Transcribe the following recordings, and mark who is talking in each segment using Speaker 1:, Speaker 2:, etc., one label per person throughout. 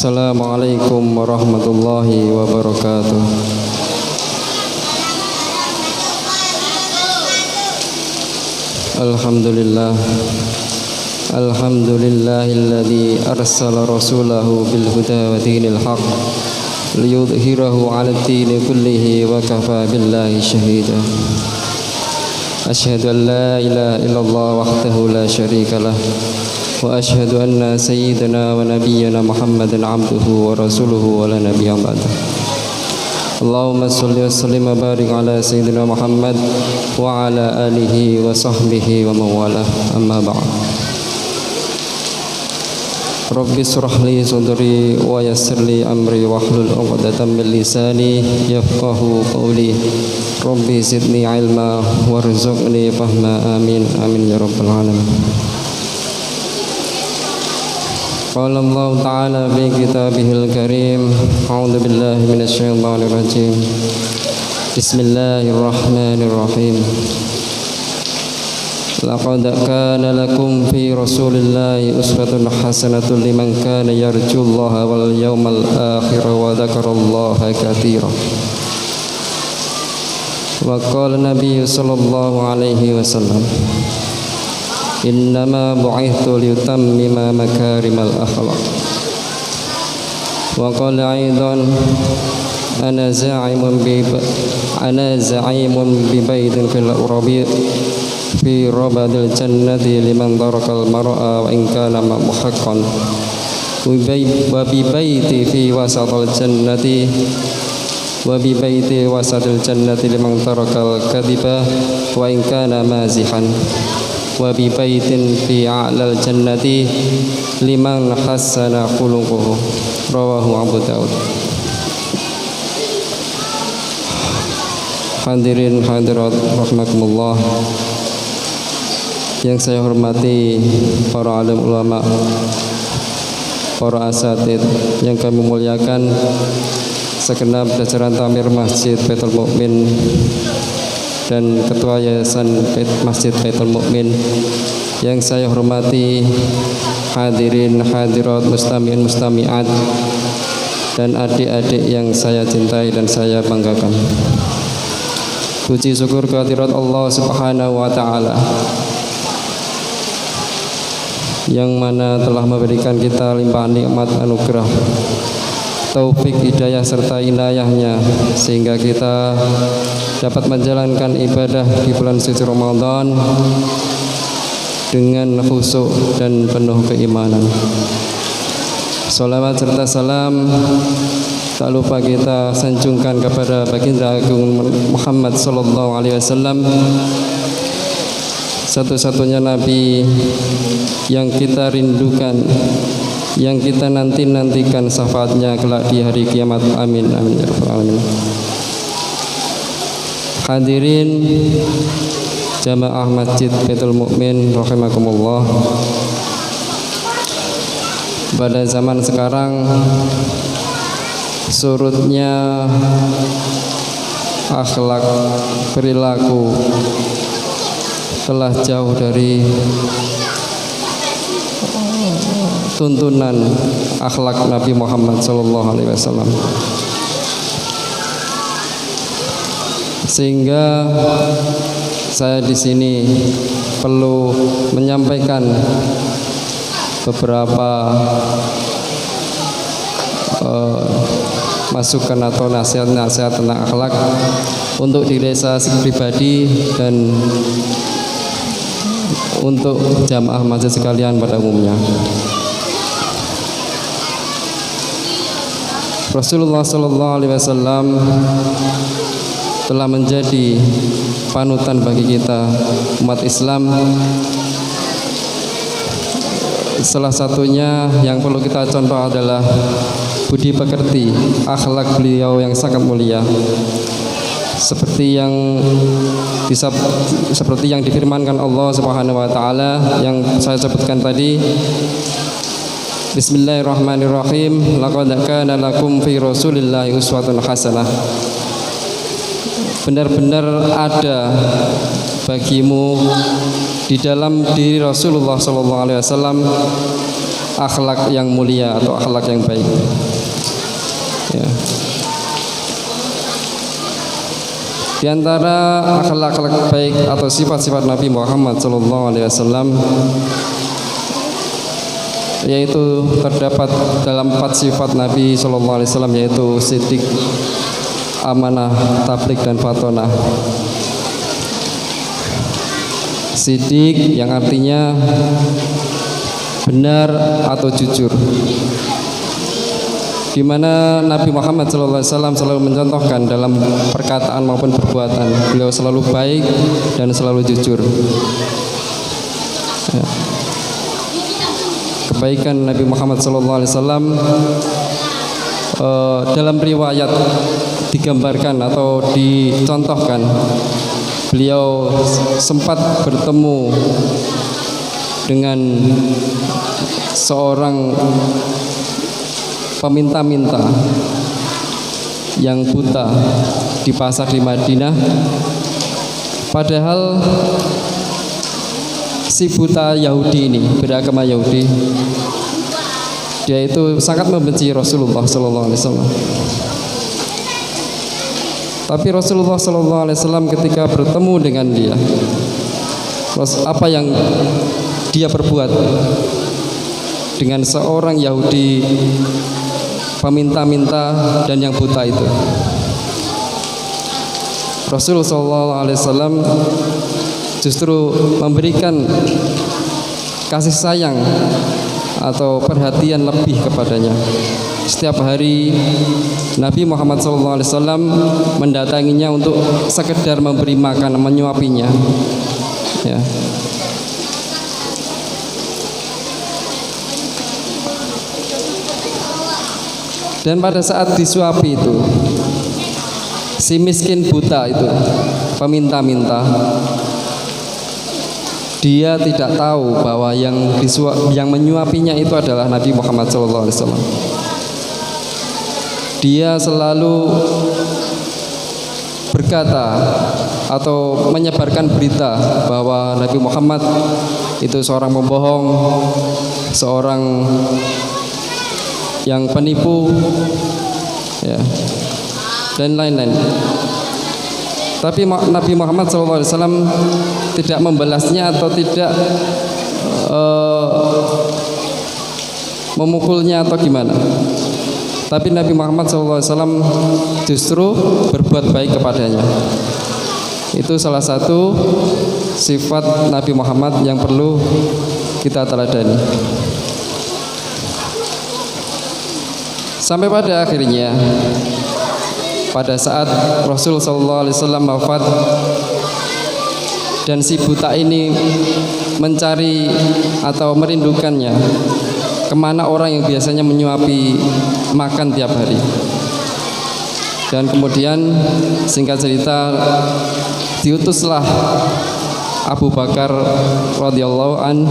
Speaker 1: Assalamualaikum warahmatullahi wabarakatuh. Alhamdulillah. Alhamdulillahilladzi arsala rasulahu bil huda wa dinil haq liyudhhirahu 'alad dini kullihi wa kafa billahi shahida. Asyhadu an la ilaha illallah wahdahu la syarika lah wa asyhadu anna sayyidana wa nabiyyana Muhammadan abduhu wa rasuluhu wa la nabiyya ba'dah. Allahumma shalli wa sallim wa barik ala sayyidina Muhammad wa ala alihi wa sahbihi wa mawalah, amma ba'd. Rabbi shrah li sadri wa yassir li amri wahlul 'uqdatam min lisani yafqahu qawli. Rabbi zidni ilma warzuqni fahma, amin amin ya rabbal alamin. Qala Allah Ta'ala fi kitabihil karim, a'udzu billahi minasy syaithanir rajim. Bismillahirrahmanirrahim. Laqad kana lakum fi Rasulillahi uswatun hasanatun liman kana yarjullaha wal yawmal akhir wa dzakarallaha katsiran. Wa qala Nabi sallallahu alaihi wasallam, innama bu'ithtu liyutammima makarimal akhlaq. Wa qala aidan ana za'imun bi baydin fil urabi fi rabadil jannati liman tarakal mar'a wa in kana muhaqqan wa bi bayti fi wasatil jannati wa bi bayti wasatil jannati liman tarakal kadhiba wa in kana mazihan wa bi baitin fi a'lal jannati liman hassana khuluquhu. Rawahu Abu Daud. Hadirin hadirat rahimakumullah, yang saya hormati para alim ulama, para asatid yang kami muliakan, segenap jajaran tamir Masjid Baitul Mukmin dan Ketua Yayasan Masjid Baitul Mukmin yang saya hormati, hadirin hadirat mustami'in mustami'at dan adik-adik yang saya cintai dan saya banggakan. Puji syukur kehadirat Allah Subhanahu wa Ta'ala yang mana telah memberikan kita limpahan nikmat anugerah, taufik, hidayah serta inayahnya sehingga kita dapat menjalankan ibadah di bulan suci Ramadan dengan khusyuk dan penuh keimanan. Salawat serta salam tak lupa kita sanjungkan kepada baginda agung Muhammad sallallahu alaihi wasallam, satu-satunya nabi yang kita rindukan, yang kita nantikan syafaatnya kelak di hari kiamat. Amin amin ya rabbal alamin. Hadirin jamaah Masjid Baitul Mukmin rahimakumullah, pada zaman sekarang surutnya akhlak perilaku telah jauh dari tuntunan akhlak Nabi Muhammad sallallahu alaihi wasallam, sehingga saya di sini perlu menyampaikan beberapa masukan atau nasihat-nasihat tentang akhlak untuk diri saya pribadi dan untuk jamaah masjid sekalian pada umumnya. Rasulullah sallallahu alaihi wasallam telah menjadi panutan bagi kita umat Islam. Salah satunya yang perlu kita contoh adalah budi pekerti, akhlak beliau yang sangat mulia, seperti yang difirmankan Allah Subhanahu wa Ta'ala yang saya sebutkan tadi. Bismillahirrahmanirrahim. Laqad kana lakum fi Rasulillahi uswatun hasanah. Benar-benar ada bagimu di dalam diri Rasulullah sallallahu alaihi wasallam akhlak yang mulia atau akhlak yang baik. Ya. Di antara akhlak-akhlak baik atau sifat-sifat Nabi Muhammad SAW, yaitu terdapat dalam 4 sifat Nabi SAW, yaitu siddiq, amanah, tabligh, dan fatonah. Siddiq yang artinya benar atau jujur, di mana Nabi Muhammad SAW selalu mencontohkan dalam perkataan maupun perbuatan. Beliau selalu baik dan selalu jujur. Ya. Kebaikan Nabi Muhammad SAW dalam riwayat digambarkan atau dicontohkan. Beliau sempat bertemu dengan seorang peminta-minta yang buta di pasar di Madinah. Padahal si buta Yahudi ini, beragama Yahudi, dia itu sangat membenci Rasulullah SAW. Tapi Rasulullah SAW ketika bertemu dengan dia, apa yang dia perbuat dengan seorang Yahudi peminta-minta dan yang buta itu? Rasulullah SAW justru memberikan kasih sayang atau perhatian lebih kepadanya. Setiap hari Nabi Muhammad SAW mendatanginya untuk sekedar memberi makan, menyuapinya. Ya. Dan pada saat disuapi itu, si miskin buta itu, peminta-minta, dia tidak tahu bahwa yang menyuapinya itu adalah Nabi Muhammad SAW. Dia selalu berkata atau menyebarkan berita bahwa Nabi Muhammad itu seorang pembohong, seorang yang penipu, ya, dan lain-lain. Tapi Nabi Muhammad SAW tidak membalasnya atau tidak memukulnya atau gimana. Tapi Nabi Muhammad SAW justru berbuat baik kepadanya. Itu salah satu sifat Nabi Muhammad yang perlu kita teladani. Sampai pada akhirnya, pada saat Rasul SAW wafat dan si buta ini mencari atau merindukannya, kemana orang yang biasanya menyuapi makan tiap hari. Dan kemudian singkat cerita, diutuslah Abu Bakar radhiyallahu an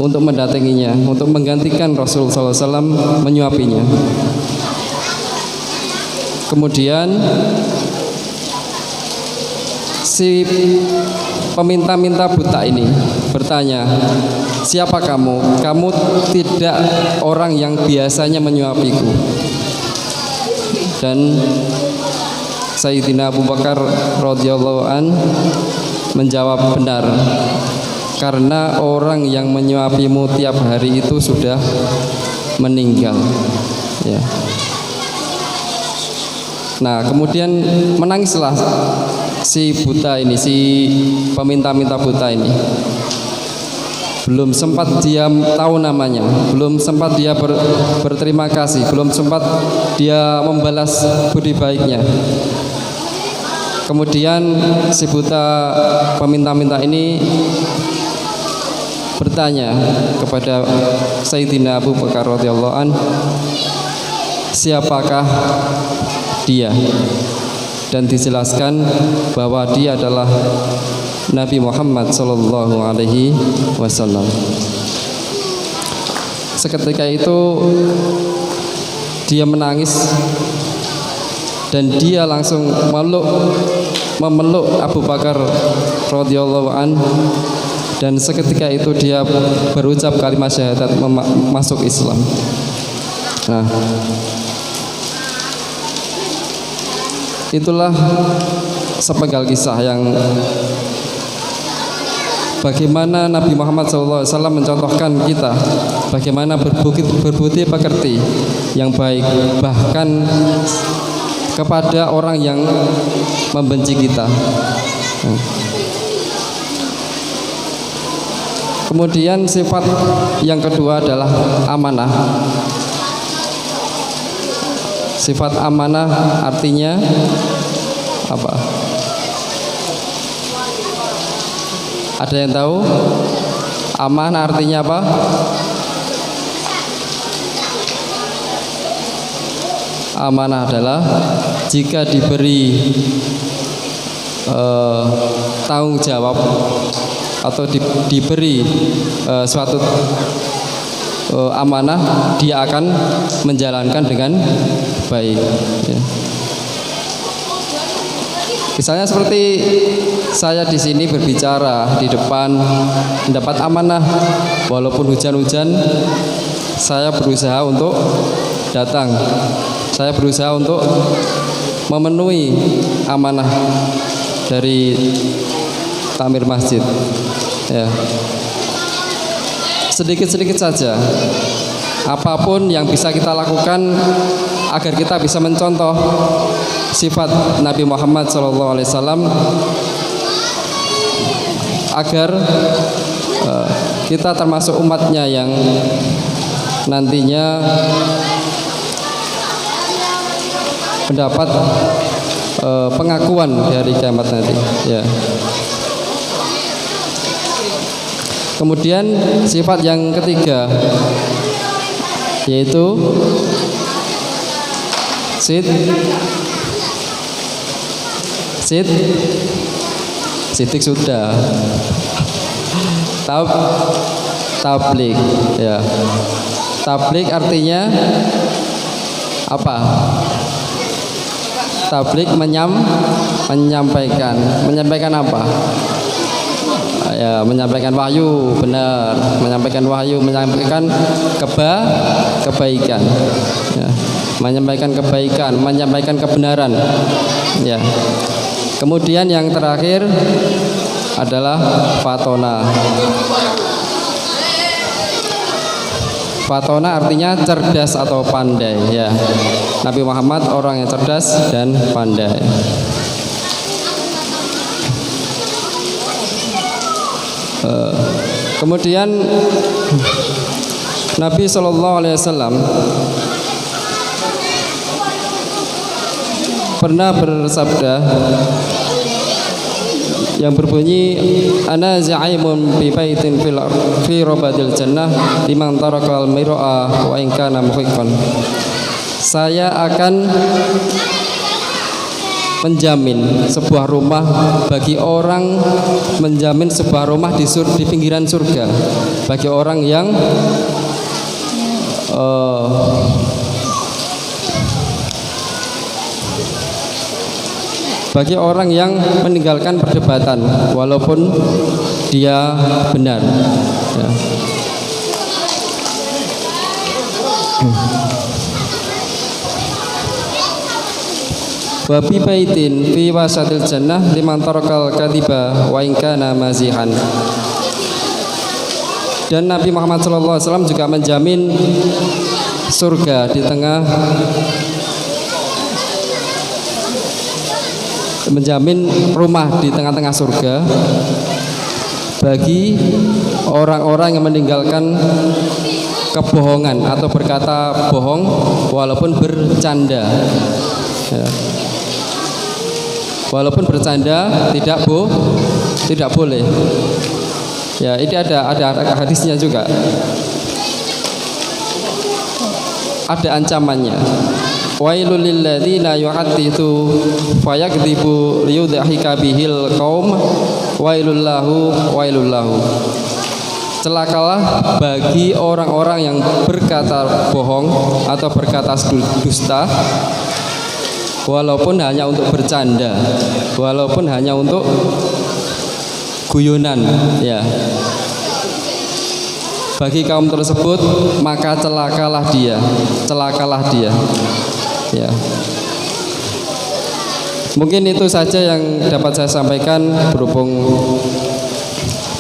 Speaker 1: untuk mendatanginya, untuk menggantikan Rasulullah SAW menyuapinya. Kemudian si peminta-minta buta ini bertanya, siapa kamu? Kamu tidak orang yang biasanya menyuapiku. Dan Sayyidina Abu Bakar radhiyallahu an menjawab, benar, karena orang yang menyuapimu tiap hari itu sudah meninggal. Ya. Nah, kemudian menangislah si buta ini, si peminta-minta buta ini. Belum sempat dia tahu namanya, belum sempat dia berterima kasih, belum sempat dia membalas budi baiknya. Kemudian si buta peminta-minta ini bertanya kepada Sayyidina Abu Bakar radhiyallahu an, siapakah dia? Dan dijelaskan bahwa dia adalah Nabi Muhammad sallallahu alaihi wasallam. Seketika itu dia menangis dan dia langsung memeluk Abu Bakar radhiyallahu an dan seketika itu dia berucap kalimat syahadat masuk Islam. Nah, itulah sepenggal kisah yang bagaimana Nabi Muhammad SAW mencontohkan kita bagaimana berbudi pekerti yang baik, bahkan kepada orang yang membenci kita. Kemudian sifat yang kedua adalah amanah. Sifat amanah artinya apa? Ada yang tahu? Amanah artinya apa? Amanah adalah jika diberi tanggung jawab atau diberi suatu amanah, dia akan menjalankan dengan baik, ya. Misalnya seperti saya di sini berbicara di depan, mendapat amanah, walaupun hujan-hujan, saya berusaha untuk datang. Saya berusaha untuk memenuhi amanah dari takmir masjid, ya. Sedikit-sedikit saja, apapun yang bisa kita lakukan agar kita bisa mencontoh sifat Nabi Muhammad SAW, agar kita termasuk umatnya yang nantinya mendapat pengakuan dari kiamat nanti, ya. Kemudian sifat yang ketiga yaitu sidik sudah tablik, ya. Tablik artinya apa? Tablik menyampaikan apa? Ya, menyampaikan wahyu, benar, menyampaikan wahyu, menyampaikan kebaikan, ya. Menyampaikan kebaikan, menyampaikan kebenaran, ya. Kemudian yang terakhir adalah fatona. Fatona artinya cerdas atau pandai, ya. Nabi Muhammad orang yang cerdas dan pandai. Kemudian Nabi SAW pernah bersabda yang berbunyi, ana za'imun bi baitin fi rabadil jannah liman tarakal mir'a wa in kana muhiqqan. Saya akan menjamin sebuah rumah bagi orang, menjamin sebuah rumah di pinggiran surga bagi orang yang meninggalkan perdebatan walaupun dia benar, ya. Wa bi baitin fi wasatil jannah liman tarakal kadhiba wa in kana mazihan. Dan Nabi Muhammad SAW juga menjamin surga di tengah, menjamin rumah di tengah-tengah surga bagi orang-orang yang meninggalkan kebohongan atau berkata bohong walaupun bercanda, ya. Walaupun bercanda tidak boleh. Ya, ini ada hadisnya juga. Ada ancamannya. Wailul lil ladzina yuhadditsu fayakdzibu liyudhika bihil qaum wailul lahu. Celakalah bagi orang-orang yang berkata bohong atau berkata dusta walaupun hanya untuk bercanda, walaupun hanya untuk guyonan, ya. Bagi kaum tersebut maka celakalah dia, ya. Mungkin itu saja yang dapat saya sampaikan berhubung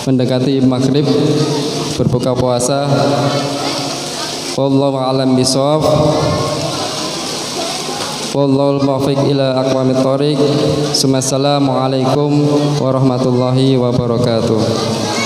Speaker 1: mendekati maghrib berbuka puasa. Wallahu a'lam bishawab. Wallahul muwaffiq ila aqwamit thoriq. Assalamualaikum warahmatullahi wabarakatuh.